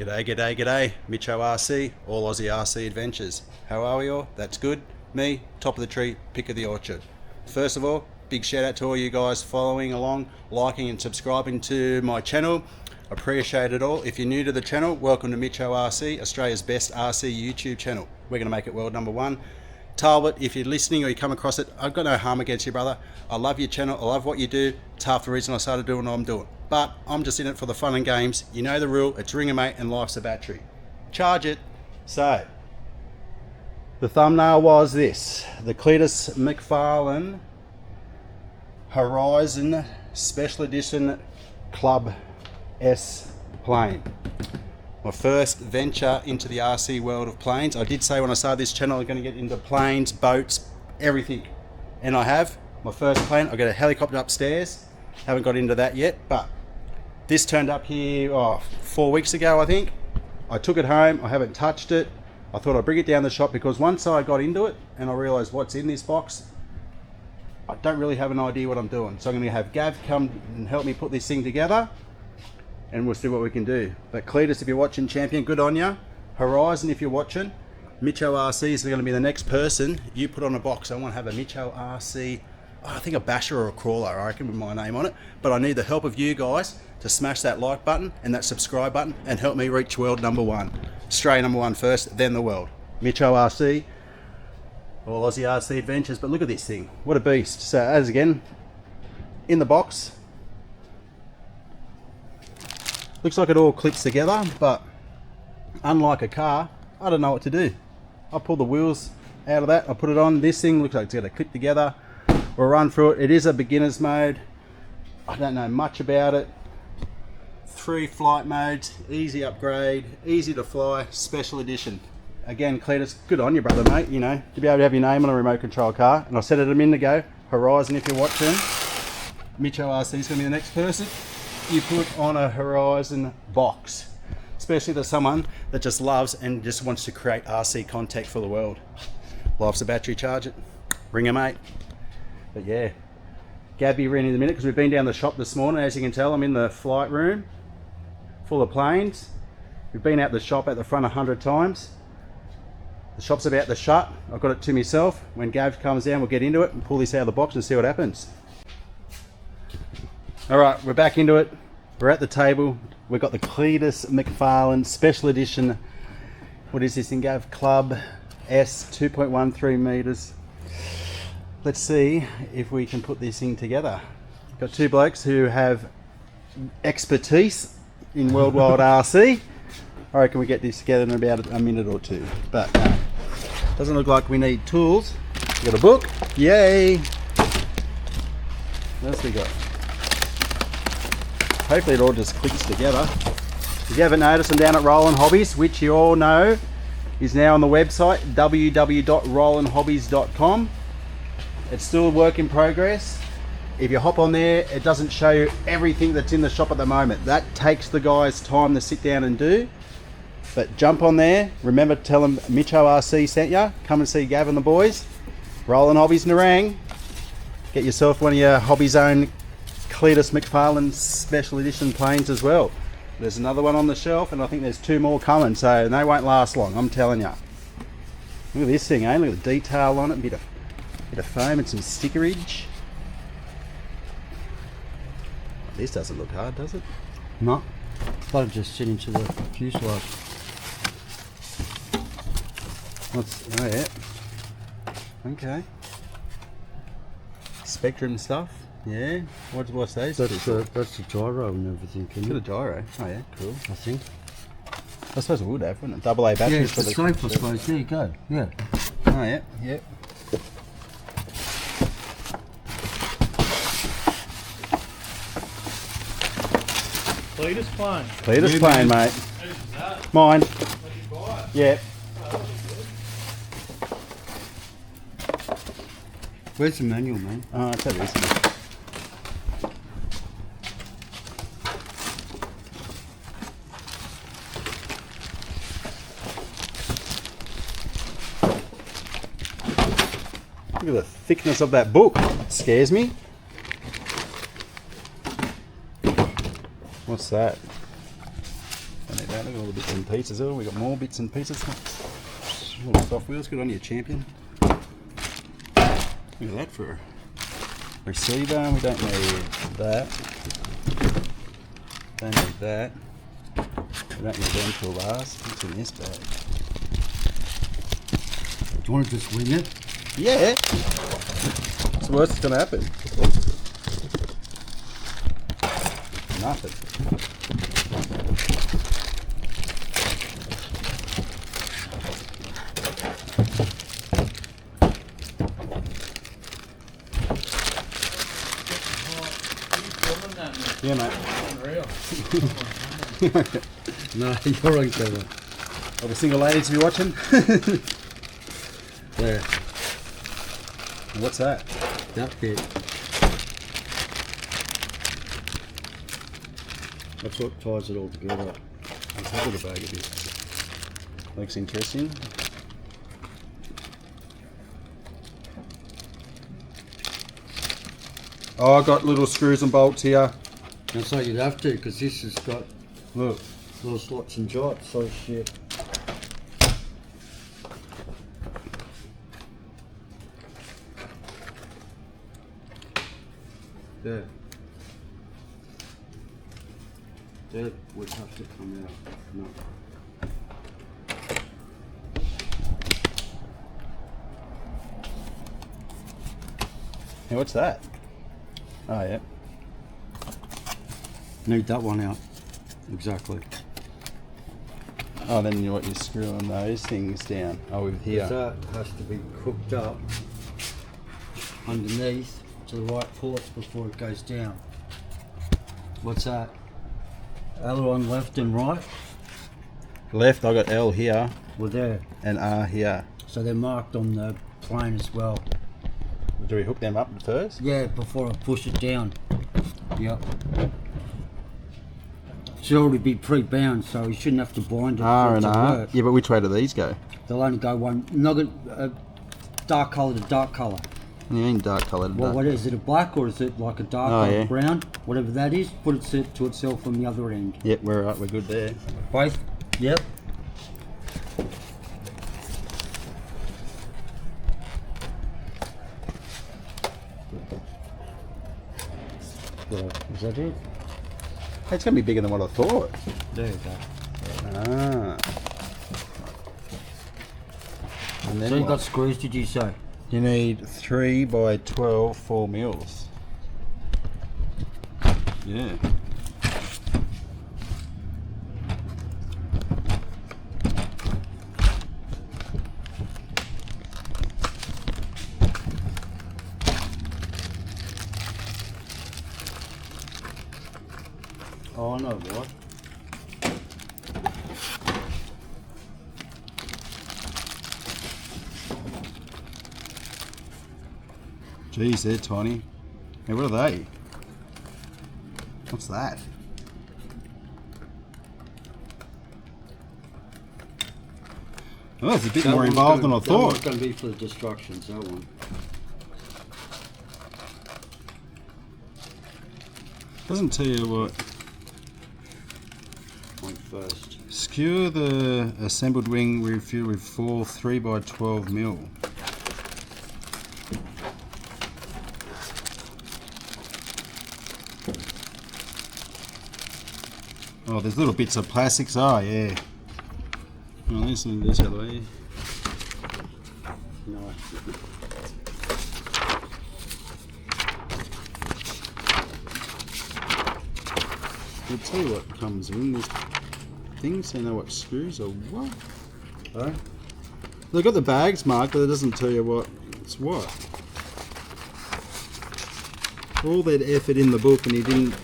G'day, g'day, g'day. MitchoRC, all Aussie RC adventures. How are we all? That's good. Me, top of the tree, pick of the orchard. First of all, big shout out to all you guys following along, liking and subscribing to my channel. Appreciate it all. If you're new to the channel, welcome to MitchoRC, Australia's best RC YouTube channel. We're going to make it world number one. Talbot, if you're listening or you come across it, I've got no harm against you, brother. I love your channel. I love what you do. It's half the reason I started doing what I'm doing. But I'm just in it for the fun and games. You know the rule. It's ring a mate and life's a battery. Charge it. So, the thumbnail was this. The Cleetus McFarland Horizon Special Edition Club S plane. My first venture into the RC world of planes. I did say when I started this channel I'm going to get into planes, boats, everything. And I have. My first plane, I got a helicopter upstairs. Haven't got into that yet, but this turned up here 4 weeks ago, I think. I took it home. I haven't touched it. I thought I'd bring it down the shop because once I got into it and I realised what's in this box, I don't really have an idea what I'm doing. So I'm going to have Gav come and help me put this thing together. And we'll see what we can do. But Cleetus, if you're watching, champion, good on ya. Horizon, if you're watching. MitchoRC is going to be the next person you put on a box. I want to have a MitchoRC, I think a basher or a crawler, I reckon, with my name on it. But I need the help of you guys to smash that like button and that subscribe button and help me reach world number one. Australia number one first, then the world. MitchoRC, all Aussie RC adventures. But look at this thing. What a beast. So as again, in the box. Looks like it all clips together, but unlike a car, I don't know what to do. I pull the wheels out of that, I put it on. This thing looks like it's going to clip together. We'll run through it. It is a beginner's mode. I don't know much about it. 3 flight modes, easy upgrade, easy to fly, special edition. Again, Cleetus, good on you, brother, mate. You know, to be able to have your name on a remote control car. And I said it a minute ago, Horizon, if you're watching, MitchoRC is going to be the next person you put on a Horizon box, especially to someone that just loves and just wants to create RC content for the world. Life's a battery, charge it, ring a mate. But yeah, Gabby ran in a minute because we've been down the shop this morning. As you can tell, I'm in the flight room full of planes. We've been out the shop at the front 100 times. The shop's about to shut. I've got it to myself. When Gav comes down, we'll get into it and pull this out of the box and see what happens. Alright, we're back into it. We're at the table. We've got the Cleetus McFarland Special Edition. What is this thing, Gav? Club S, 2.13 meters. Let's see if we can put this thing together. Got two blokes who have expertise in worldwide RC. I reckon we get this together in about a minute or two. But doesn't look like we need tools. We got a book. Yay! What else we got? Hopefully it all just clicks together. If you haven't noticed, I'm down at Rollin Hobbies, which you all know is now on the website www.rollinhobbies.com. It's still a work in progress. If you hop on there, it doesn't show you everything that's in the shop at the moment. That takes the guys time to sit down and do. But jump on there. Remember to tell them MitchoRC sent you. Come and see Gav and the boys. Rollin Hobbies Narang. Get yourself one of your Hobby Zone Cleetus McFarland Special Edition planes as well. There's another one on the shelf and I think there's 2 more coming, so they won't last long, I'm telling you. Look at this thing, eh? Look at the detail on it, a bit of foam and some stickerage. This doesn't look hard, does it? No, that'll just sit into the fuselage. Oh yeah. Okay. Spectrum stuff. Yeah. What's those? That's the gyro and everything. Is it a gyro? Oh yeah, cool. I think. I suppose it would have, wouldn't it? AA batteries. Yeah, it's the safe, I suppose. There you go. Yeah. Oh yeah, yep. Cleetus plane. Cleetus plane, mate. Who's that? Mine. What did you buy it? Yeah. Oh, that'll be good. Where's the manual, man? Oh, it's over this. Look at the thickness of that book. It scares me. What's that? Look at all the bits and pieces. Oh, we got more bits and pieces. Little soft wheels. Good on you, champion. Look at that for a receiver. We don't need that. Don't need that. We don't need them toolbars. What's in this bag? Do you want to just wing it? Yeah. What's the worst that's going to happen? Nothing. Yeah, mate. Unreal. No, you're on camera. All the single ladies be watching. There, What's that? that bit. That's what ties it all together. Let's have a look at the bag a bit. Looks interesting. Oh, I got little screws and bolts here. And so you'd have to, because this has got Look. little slots and jots, so shit. There. That would have to come out. No. Hey, what's that? Oh, yeah. Need that one out. Exactly. Oh, then you're screwing those things down. Oh, with here. That has to be cooked up underneath to the right ports before it goes down. What's that? Aileron left and right? Left, I got L here Well, there. and R here. So they're marked on the plane as well. Do we hook them up first? Yeah, before I push it down. Yep. Should already be pre-bound, so you shouldn't have to bind it R for it and to R. work. Yeah, but which way do these go? They'll only go one. Not dark colour to dark colour. What do you mean dark coloured? Well, what is it? A black or is it like a dark Oh, or yeah. brown? Whatever that is, put it to itself on the other end. Yep, we're right. We're good there. Both? Yep. Is that it? Hey, it's going to be bigger than what I thought. There you go. Ah. And then So you what? got screws, did you say? You need 3 by 12 4 mils. Yeah. Oh, I know what. Geez, they're tiny. Hey, what are they? What's that? Oh, it's a bit more involved than I That one's thought. going to be for the destructions, that one. Doesn't tell you what. One first. Skewer the assembled wing refuel with 4 3 by 12 mil. Oh, there's little bits of plastics. Oh, yeah. Well, this out of the way. No. I'll tell you what comes in this thing, so you know what screws are what. Right? They've got the bags marked, but it doesn't tell you what it's what. All that effort in the book, and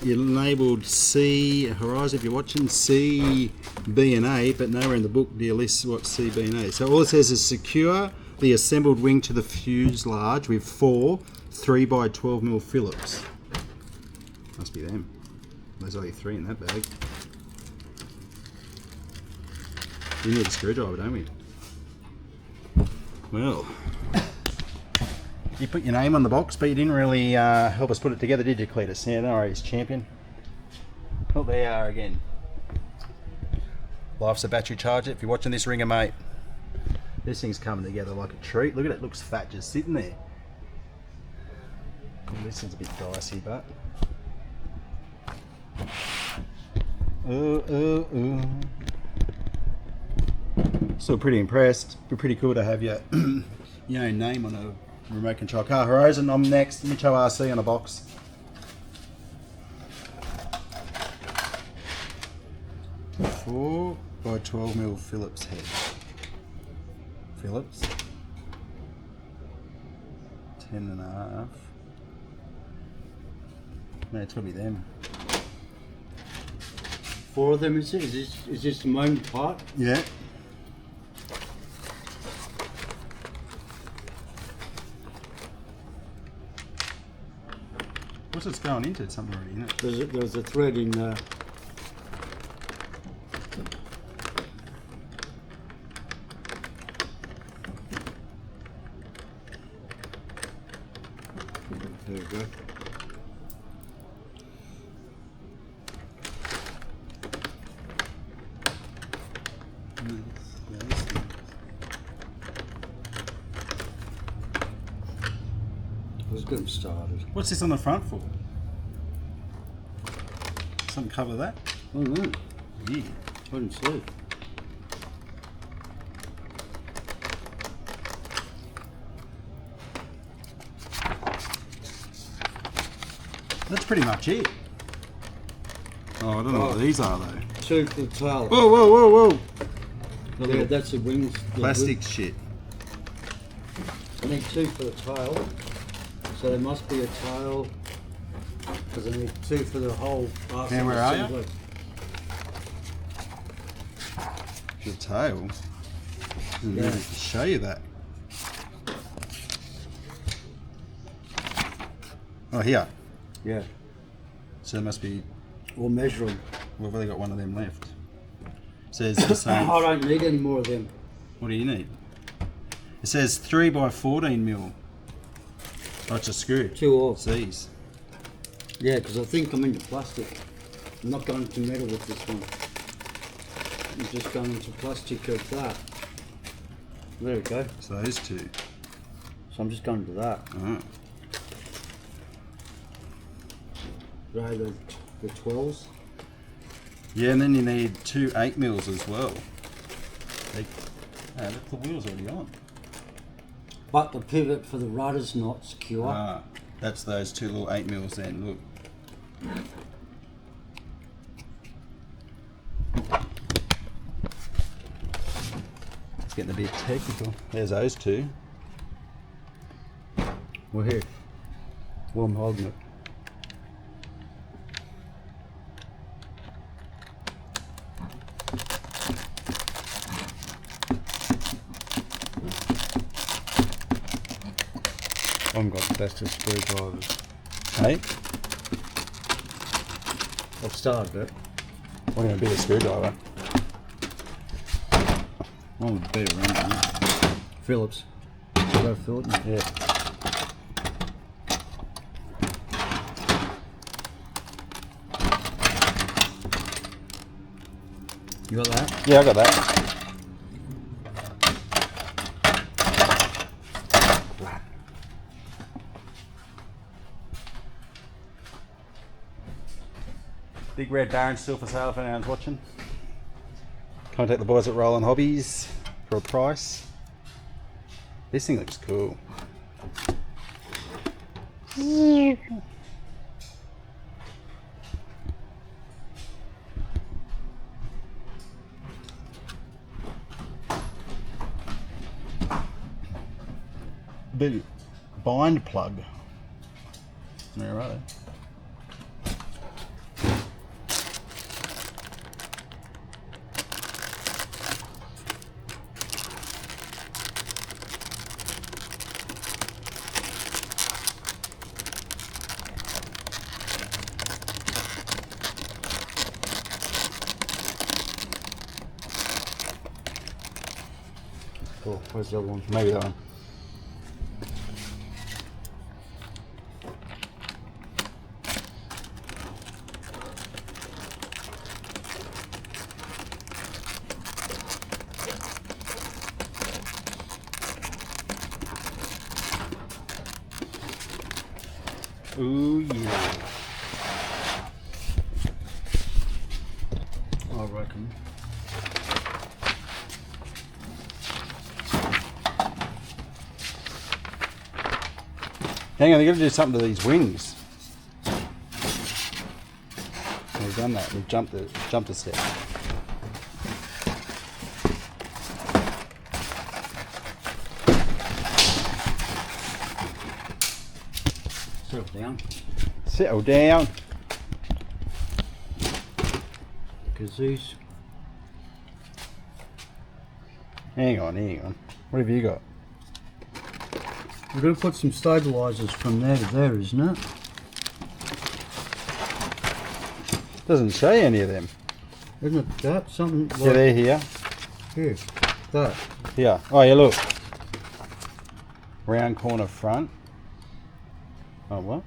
you labelled C, Horizon, if you're watching, C, B and A, but nowhere in the book do you list what C, B and A. So all it says is secure the assembled wing to the fuselage with 4 3 by 12 mil Phillips. Must be them. There's only 3 in that bag. We need a screwdriver, don't we? Well, you put your name on the box, but you didn't really help us put it together, did you, Cleetus? Yeah, no worries, champion. Oh, there you are again. Life's a battery charger. If you're watching this, ring a mate. This thing's coming together like a treat. Look at it, it looks fat just sitting there. Oh, this thing's a bit dicey, but... Still pretty impressed. Be pretty cool to have your, your own name on a remote control car. Horizon, I'm next. MitchoRC on a box. Four by 12mm Phillips head. Phillips. 10.5. No, it's gotta be them. 4 of them, is it? Is this the main part? Yeah. What's it's going into? It's something already in it. There's a thread in there. There we go. Let's get them started. What's this on the front for? Something cover that? Oh no, Yeah. I didn't see. That's pretty much it. Oh, I don't know what these are though. 2 for the tail. Whoa, whoa, whoa, whoa! Yeah, that's the wings. Plastic shit. I need 2 for the tail. So there must be a tail. Because I need 2 for the whole RC. And where are you? assembly. Your tail. Yeah. Yeah. Show you that. Oh, here. Yeah. So there must be. We'll measure them. We've only got one of them left. Says the same. I don't need any more of them. What do you need? It says 3 by 14mm. Oh, it's a screw. 2 off. These. Yeah, because I think I'm into plastic. I'm not going to metal with this one. I'm just going into plastic of that. There we go. So those two. So I'm just going to that. Oh. Right, the 12s. Yeah, and then you need 2 8mm as well. The wheel's already on. But the pivot for the rudder's not secure. Ah, that's those 2 little 8mm then, look. It's getting a bit technical. There's those 2. Well, here. Well, I'm holding it. I haven't got the best of screwdrivers. Hey? I've started it. What going to be a screwdriver? Oh, better run it. Phillips. Go Phillips. Yeah. You got that? Yeah, I got that. Big red Baron still for sale if anyone's watching. Contact the boys at Rollin Hobbies for a price. This thing looks cool. Big bind plug. Yeah, right. Cool. Where's the other one? Maybe that one. Ooh yeah. I reckon. Hang on, they've got to do something to these wings. We've done that. We've jumped a step. Settle down. Settle down. Because these. Hang on. What have you got? We're going to put some stabilizers from there to there, isn't it? Doesn't show you any of them. Isn't it that? Something like Yeah, they're here. here. That. Here. Oh yeah, look. Round corner front. Oh what?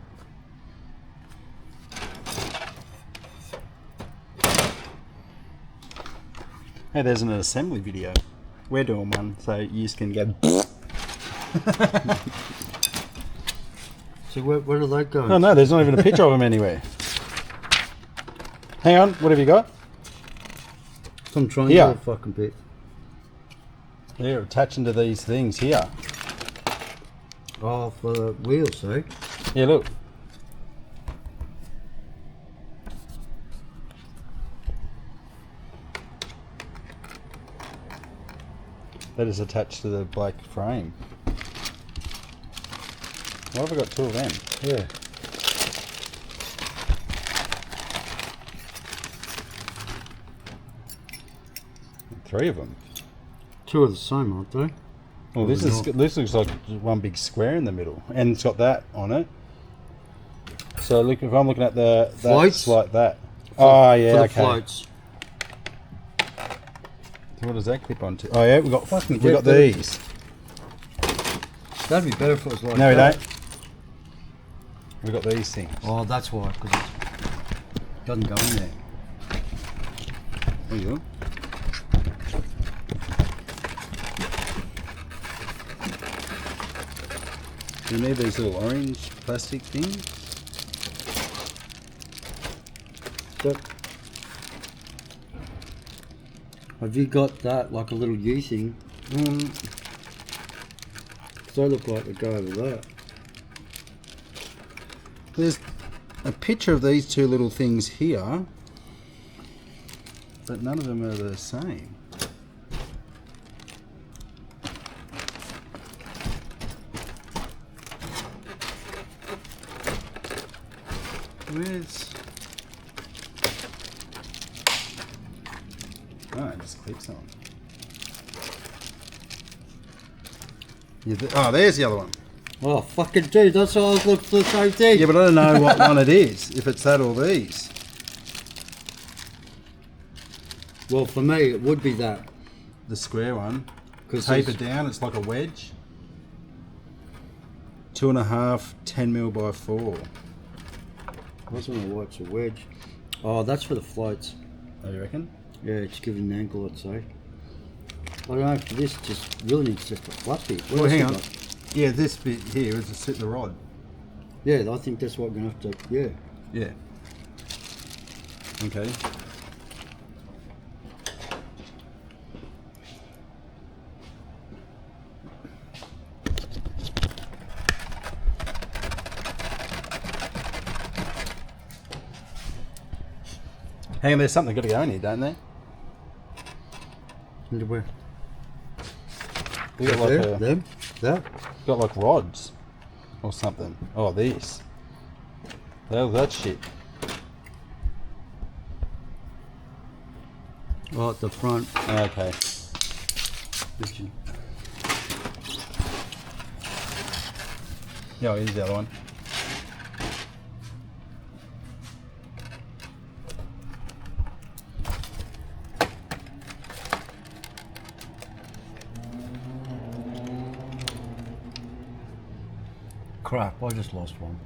Hey, there's an assembly video. We're doing one, so you can go. So where do they go? Oh no, there's not even a picture of them anywhere. Hang on, what have you got? Some triangular Here. fucking bit. They're attaching to these things here. Oh, for the wheels, eh? Yeah, look. That is attached to the black frame. Why have I got two of them? Yeah. Three of them. Two are the same, aren't they? Well, this looks like one big square in the middle, and it's got that on it. So look, if I'm looking at the Floats? like that. Oh yeah, For the okay. floats. So what does that clip onto? Oh yeah, we got Yeah, these. That'd be better if it was like No, we that. don't. We got these things. Oh, that's why, because it doesn't go in there. There you go. You need these little orange plastic things. But have you got that like a little U thing? They look like they go over that. There's a picture of these two little things here, but none of them are the same. Where's... Oh, it just clips on. Yeah, oh, there's the other one. Oh, fucking dude, that's why I was looking for the same thing. Yeah, but I don't know what one it is, if it's that or these. Well, for me, it would be that. The square one. Because Tapered down, it's like a wedge. 2.5, 10mm by 4. That's when I watch a wedge. Oh, that's for the floats. Oh, you reckon? Yeah, it's giving an angle, I'd say. I don't know, for this just really needs just a flat bit. What Well, else hang you on. got? Yeah, this bit here is to sit the rod. Yeah, I think that's what we're going to have to, yeah. Yeah. Okay. Hang on, there's something got to go in here, don't they? Into where? They got like There? a, Them? That? got like rods or something. Oh, these. That shit. Oh, at the front. Okay. Yeah, here's the other one. Crap, I just lost one.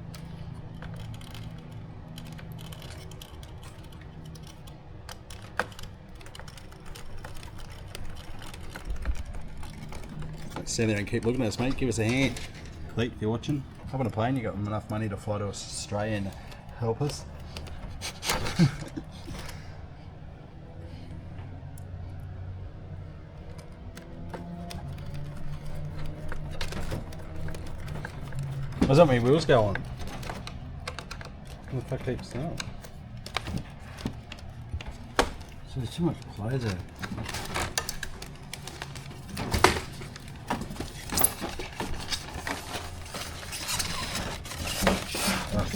Stand there and keep looking at us, mate. Give us a hand. Cleet, if you're watching. Hop on a plane, you got enough money to fly to Australia and help us. Why's that many wheels go on? What the fuck keeps that? So there's too much play there.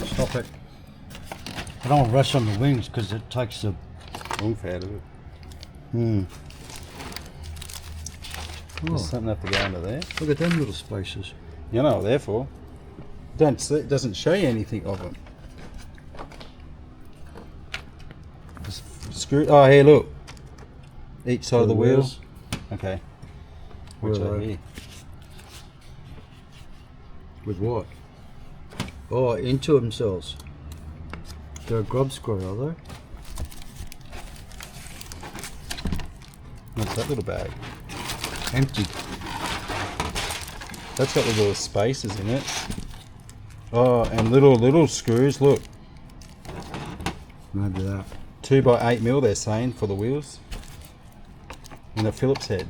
Stop it. I don't want to rush on the wings because it takes the Oomph out of it. Hmm. There's Oh, something have to go under there. look at them little spaces. You know what they're for. Don't see, it doesn't show you anything of them. Just screw. Oh, here, look. Each side of the wheels. Okay. Which Where are are they? here? With what? Oh, into themselves. They're a grub screw, are they? What's that little bag? Empty. That's got little spaces in it. Oh, and little screws. Look, Maybe that. 2 by 8 mil. They're saying for the wheels. And a Phillips head.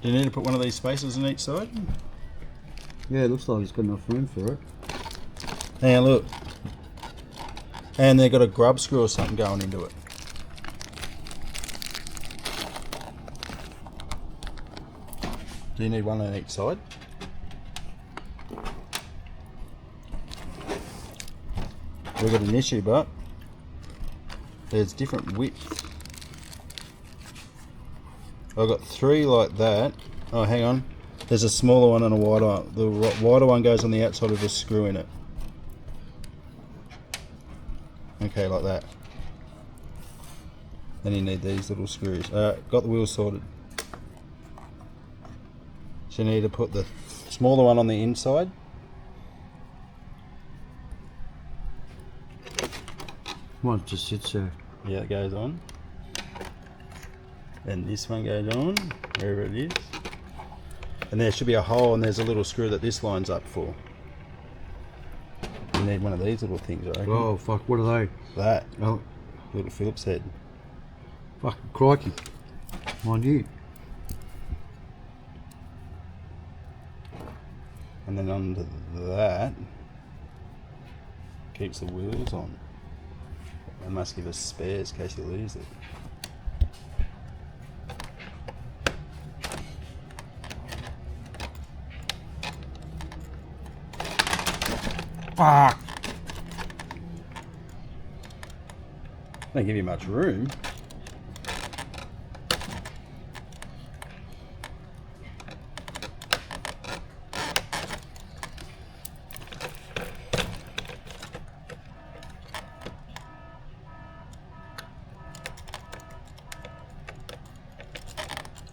Do you need to put one of these spaces on each side? Yeah, it looks like it's got enough room for it. And look. And they've got a grub screw or something going into it. Do you need one on each side? We've got an issue, but there's different width. I've got 3 like that. Oh, hang on. There's a smaller one and a wider one. The wider one goes on the outside with a screw in it. Okay, like that. Then you need these little screws. Alright, got the wheels sorted. So you need to put the smaller one on the inside. One just sits there. Yeah, it goes on. And this one goes on, wherever it is. And there should be a hole and there's a little screw that this lines up for. You need one of these little things, I reckon. Oh, fuck, what are they? That. Oh, Little Phillips head. fucking crikey. Mind you. And then under that, keeps the wheels on. They must give us spares in case you lose it. Fuck. Don't give you much room.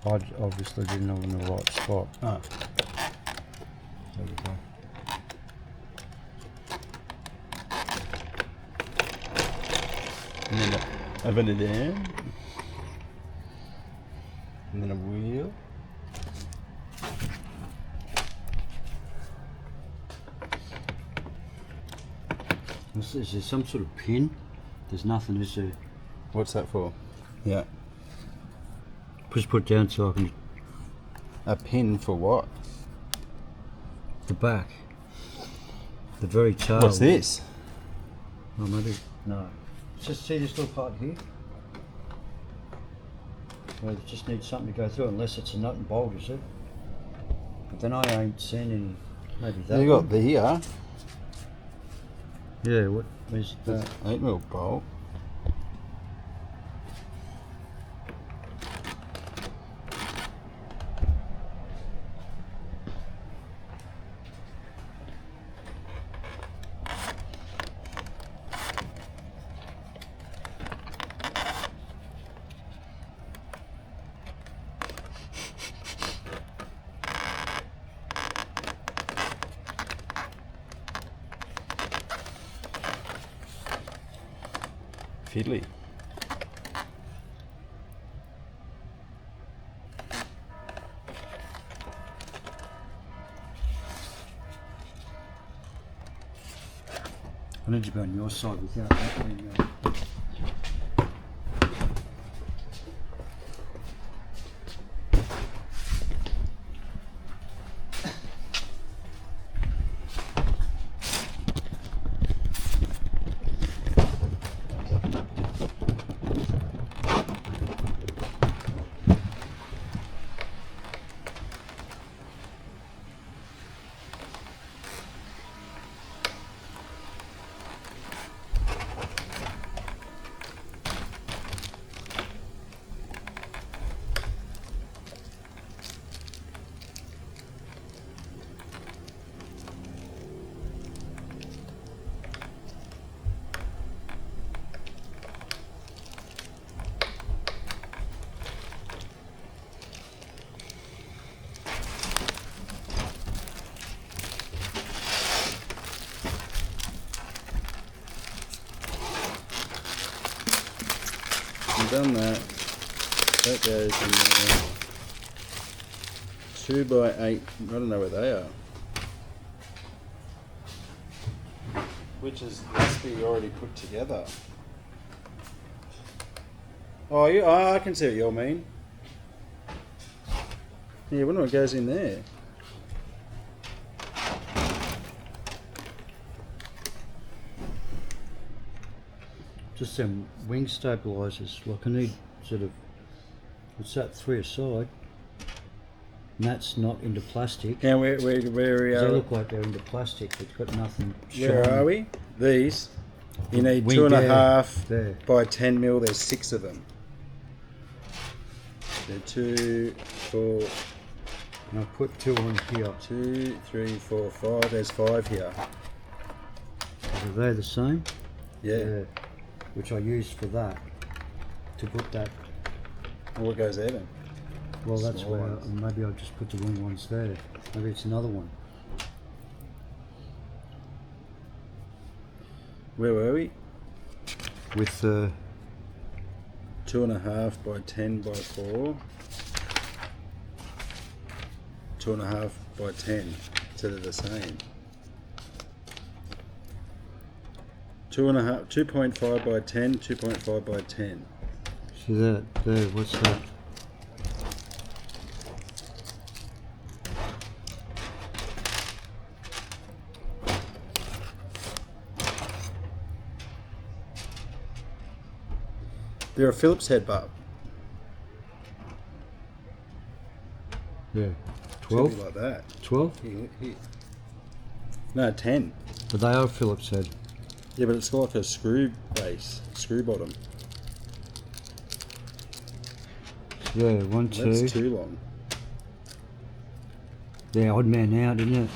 I obviously didn't have in the right spot. Oh. There we go. And then open it down. And then a wheel. Is there some sort of pin? There's nothing, is there? What's that for? Yeah. Just put it down so I can... A pin for what? The back. The very tail. What's this? Oh, maybe... No. Just see this little part here? Well, it just needs something to go through, unless it's a nut and bolt, is it? But then I ain't seen any... Maybe that You got one? the here. Yeah, what... Where's that? 8mm bolt. Fiddly. need to be on your side without that being done that. That goes in there. 2x8. I don't know where they are. Which is must be already put together. Oh, I can see what you all mean. Yeah, I wonder what goes in there. just some wing stabilizers. Like I need sort of, what's that, 3 aside. And that's not into plastic. Now where are They we? look like they're into plastic. It's got nothing. Where shiny. are we? These. You need Wing 2.5 there. by 10 mil. There's 6 of them. They're 2, 4, And I'll put 2 on here. 2, 3, 4, 5. There's 5 here. Are they the same? Yeah. Which I used for that. To put that. Well, what goes there then? Well, that's Small where. ones. Maybe I'll just put the wrong ones there. Maybe it's another one. Where were we? With 2.5 by 10 by 4. 2.5 by 10. So they're the same. 2.5, 2.5 by 10, 2.5 by 10. See that there? What's that? They're a Phillips head bar. Yeah. Should 12? be like that. 12? Here. No, 10. But they are Phillips head. Yeah, but it's got like a screw base, screw bottom. Yeah, 1, 2. That's too long. Yeah, odd man out, isn't it?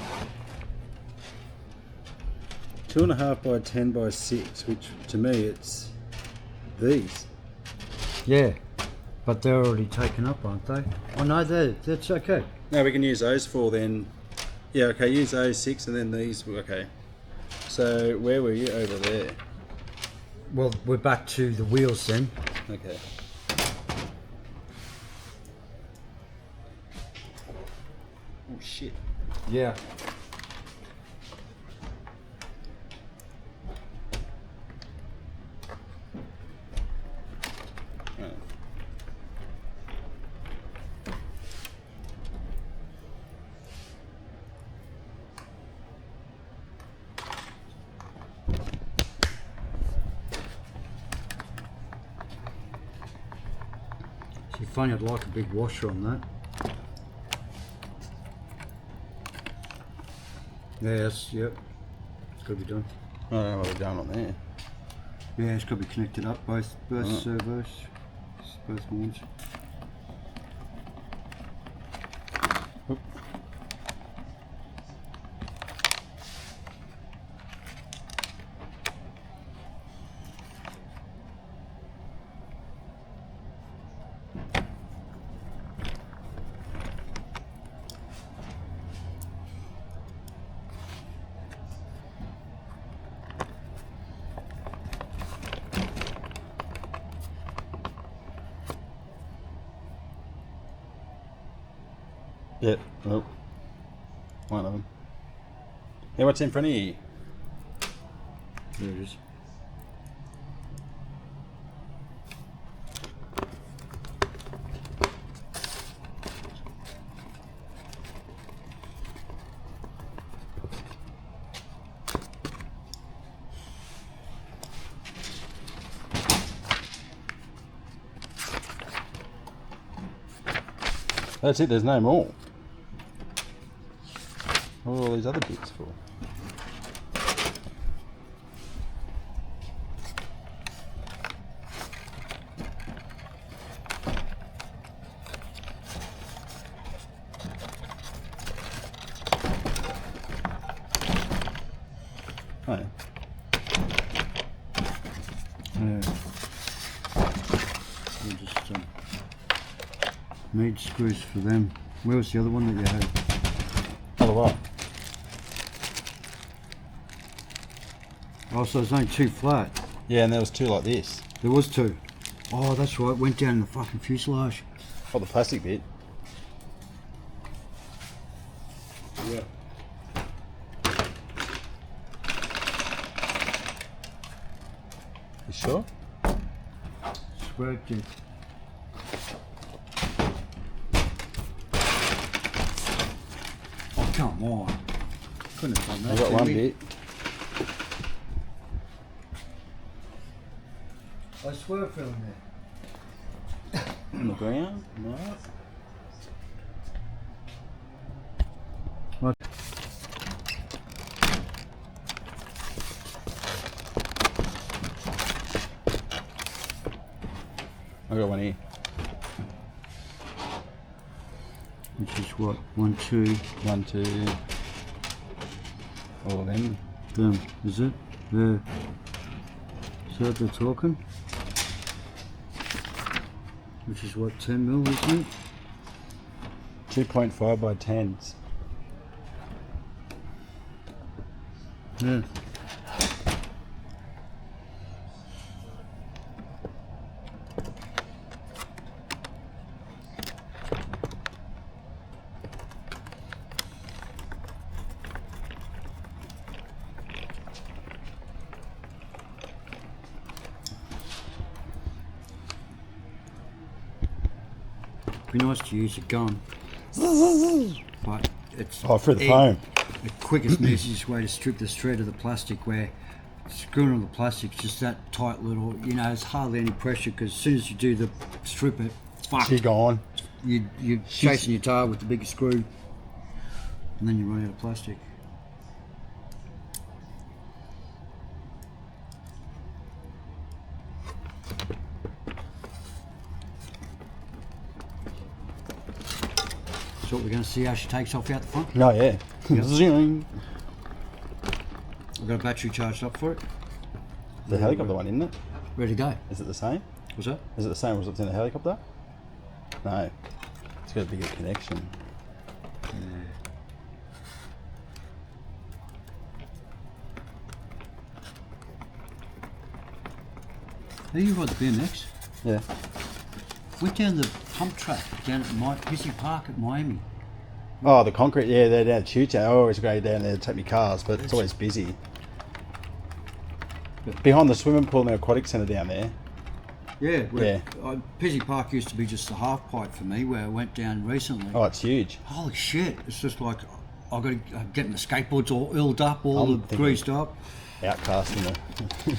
2.5 by 10 by 6, which to me it's these. Yeah. But they're already taken up, aren't they? Oh no, that's okay. No, we can use those 4 then. Yeah, okay, use those 6 and then these. Okay. So where were you? Over there. Well, we're back to the wheels then. Okay. Oh shit. Yeah. Oh. See, funny, I'd like a big washer on that. Yeah, yep. It's got to be done. I don't know what they're done on there. Yeah, it's got to be connected up, both servos, both horns. Oop. Yeah, well, one of them. Yeah, what's in front of you? There it is. That's it, there's no more. What are all these other bits for? Oh, yeah. Yeah. We just made screws for them. Where was the other one that you had? Other what? Oh, so there's only two flat. Yeah, and there was two like this. There was two. Oh, that's right. Went down in the fucking fuselage. Oh, the plastic bit. Yeah. You sure? Scraped it. Oh, come on. Couldn't have done that. I've got could one we? bit. I swear I fell in there. On the ground. Nice. What? I got one here. Which is what? 1, 2. 1, 2. All of them. Them. Is it? There. Is that they're talking? Which is what? 10 mil, isn't it? 2.5 by 10s. Yeah. Be nice to use a gun, but it's Oh, through the foam. the quickest and easiest way to strip the shred of the plastic, where screwing on the plastic's just that tight little, you know, it's hardly any pressure, because as soon as you do the strip it, fuck, She's gone. you're chasing your tail with the big screw, and then you run out of plastic. So we're going to see how she takes off out the front. Oh, yeah. Yep. Zing. I've got a battery charged up for it. The helicopter one, isn't it? Ready to go. Is it the same? What's that? Is it the same as what's in the helicopter? No. It's got a bigger connection. Hey, you ride the BMX? Yeah. Went down the pump track down at Busy Park at Miami. Oh, the concrete, yeah, they're down at Chewtown. I always go down there to take my cars, but it's always busy. Behind the swimming pool and the aquatic centre down there. Yeah, Yeah. Busy Park used to be just a half pipe for me, where I went down recently. Oh, it's huge. Holy shit! It's just like I've got to get my skateboards all oiled up, all I'm thinking- greased up. Outcasting it.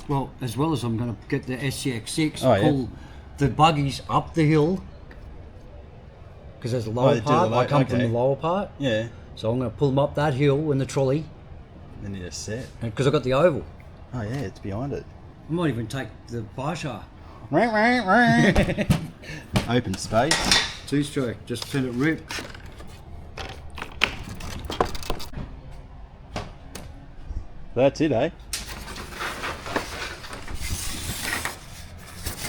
Well, as well as I'm going to get the SCX6, Oh, yeah. pull the buggies up the hill, because there's a lower they do part. the low- I come from okay. the lower part, Yeah. so I'm going to pull them up that hill in the trolley, Then you just set. because I've got the oval. Oh, yeah, it's behind it. I might even take the Barsha Open space. 2-stroke, just send it rip. That's it, eh?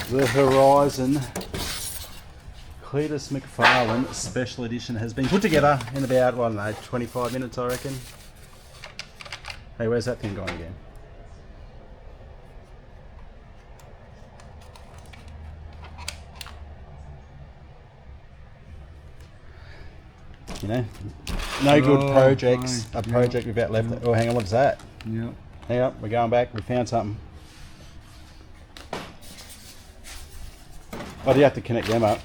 The Horizon Cleetus McFarland Special Edition has been put together in about, I don't know, 25 minutes, I reckon. Hey, where's that thing going again? You know, no good Oh, projects, fine. a project without left. Oh, hang on, what's that? Yeah. Hang up, we're going back. We found something. Oh, do you have to connect them up?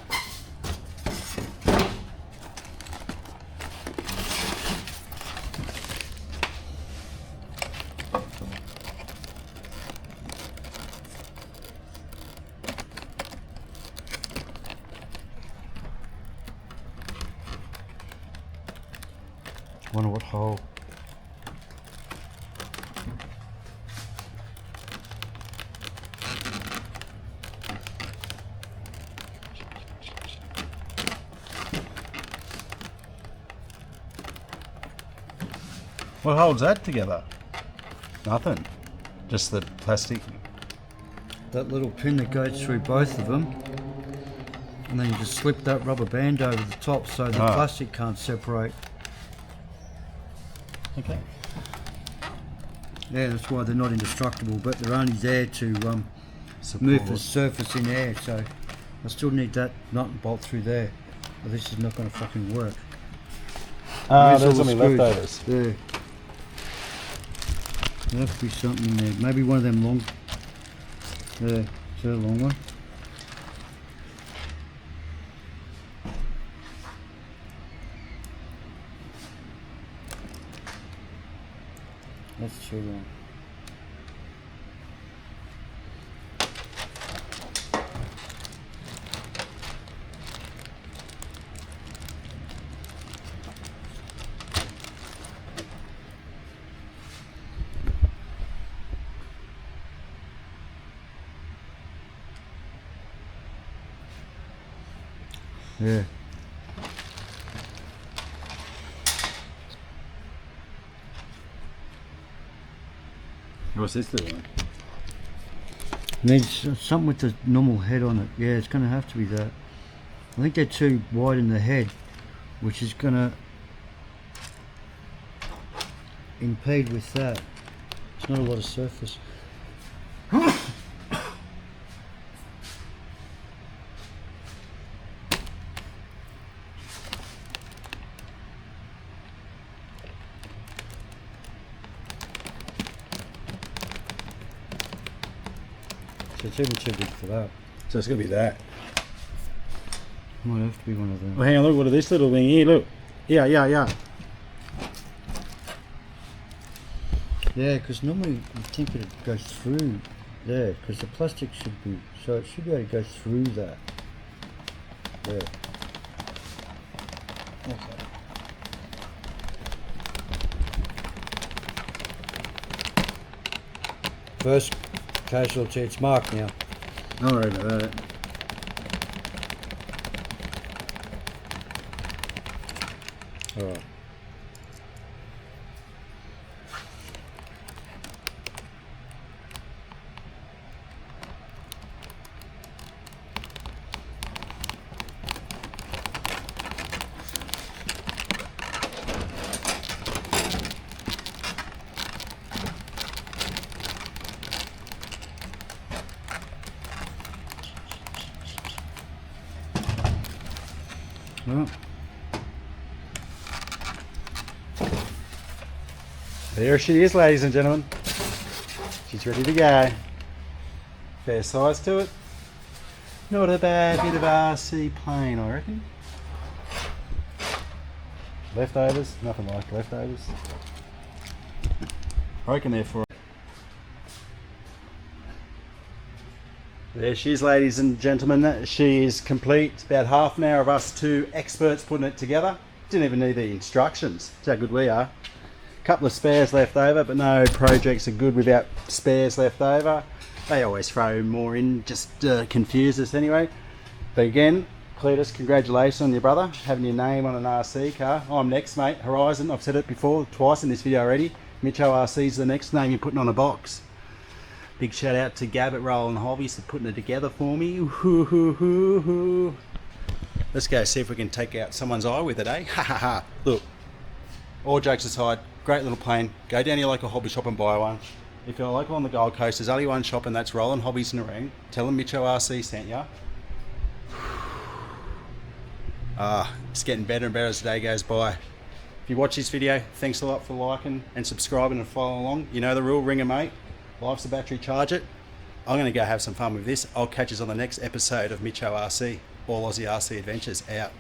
Wonder what hole. What holds that together? Nothing. Just the plastic. That little pin that goes through both of them, and then you just slip that rubber band over the top so the plastic can't separate. Okay. Yeah, that's why they're not indestructible, but they're only there to move the surface in air. So I still need that nut and bolt through there. But this is not going to fucking work. There's only leftovers. There. There'll have to be something in there. Maybe one of them long. There, is that a long one? That's too long. Yeah. What's this little one? Needs something with the normal head on it. Yeah, it's going to have to be that. I think they're too wide in the head, which is going to impede with that. It's not a lot of surface. So it's even too big for that. So it's going to be that. Might have to be one of them. Well, hang on, look at this little thing here, look. Yeah. Yeah, because normally you think it goes through there, because the plastic should be, so it should be able to go through that. There. Okay. First casualty, it's marked now. Don't worry about that. Alright. Well, there she is, ladies and gentlemen. She's ready to go. Fair size to it. Not a bad bit of RC plane, I reckon. Leftovers, nothing like leftovers. I reckon they're for. There she is, ladies and gentlemen. She is complete. It's about half an hour of us two experts putting it together. Didn't even need the instructions. That's how good we are. Couple of spares left over, but no projects are good without spares left over. They always throw more in, just confuse us anyway. But again, Cleetus, congratulations on your brother, having your name on an RC car. I'm next, mate. Horizon, I've said it before, twice in this video already. MitchoRC is the next name you're putting on a box. Big shout out to Gab at Rollin Hobbies for putting it together for me. Let's go see if we can take out someone's eye with it, eh? Ha ha ha. Look, all jokes aside, great little plane. Go down to your local hobby shop and buy one. If you're local on the Gold Coast, there's only one shop, and that's Rollin Hobbies in the ring. Tell them MitchoRC sent ya. It's getting better and better as the day goes by. If you watch this video, thanks a lot for liking and subscribing and following along. You know the rule, ring a mate. Life's a battery, charge it. I'm going to go have some fun with this. I'll catch us on the next episode of MitchoRC, All Aussie RC Adventures. Out.